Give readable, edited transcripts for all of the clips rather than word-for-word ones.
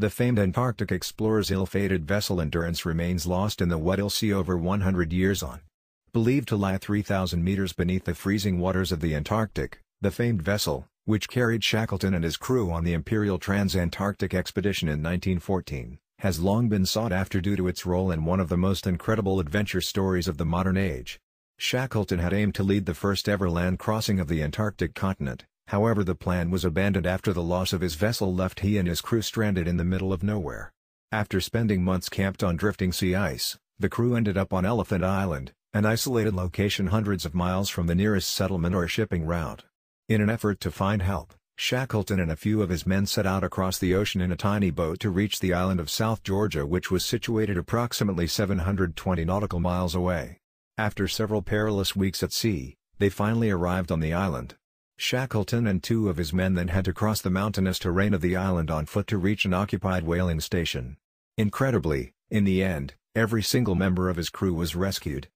The famed Antarctic explorer's ill-fated vessel Endurance remains lost in the Weddell Sea over 100 years on. Believed to lie 3,000 meters beneath the freezing waters of the Antarctic, the famed vessel, which carried Shackleton and his crew on the Imperial Trans-Antarctic Expedition in 1914, has long been sought after due to its role in one of the most incredible adventure stories of the modern age. Shackleton had aimed to lead the first-ever land crossing of the Antarctic continent, however the plan was abandoned after the loss of his vessel left he and his crew stranded in the middle of nowhere. After spending months camped on drifting sea ice, the crew ended up on Elephant Island, an isolated location hundreds of miles from the nearest settlement or shipping route. In an effort to find help, Shackleton and a few of his men set out across the ocean in a tiny boat to reach the island of South Georgia, which was situated approximately 720 nautical miles away. After several perilous weeks at sea, they finally arrived on the island. Shackleton and two of his men then had to cross the mountainous terrain of the island on foot to reach an occupied whaling station. Incredibly, in the end, every single member of his crew was rescued.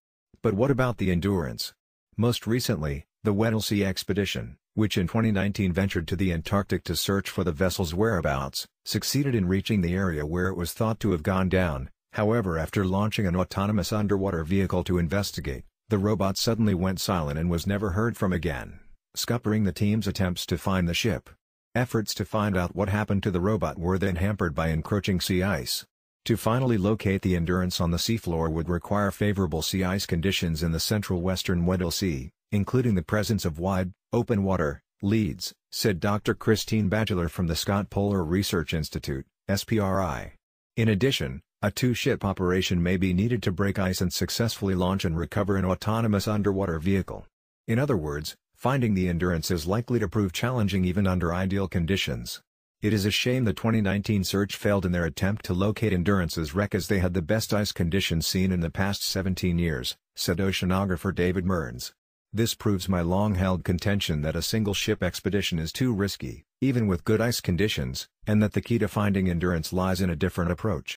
But what about the Endurance? Most recently, the Weddell Sea Expedition, which in 2019 ventured to the Antarctic to search for the vessel's whereabouts, succeeded in reaching the area where it was thought to have gone down. However, after launching an autonomous underwater vehicle to investigate, the robot suddenly went silent and was never heard from again, scuppering the team's attempts to find the ship. Efforts to find out what happened to the robot were then hampered by encroaching sea ice. To finally locate the Endurance on the seafloor would require favorable sea ice conditions in the central western Weddell Sea, including the presence of wide, open water, leads, said Dr. Christine Batchelor from the Scott Polar Research Institute, SPRI. In addition, a two-ship operation may be needed to break ice and successfully launch and recover an autonomous underwater vehicle. In other words, finding the Endurance is likely to prove challenging even under ideal conditions. It is a shame the 2019 search failed in their attempt to locate Endurance's wreck, as they had the best ice conditions seen in the past 17 years, said oceanographer David Mearns. This proves my long-held contention that a single-ship expedition is too risky, even with good ice conditions, and that the key to finding Endurance lies in a different approach.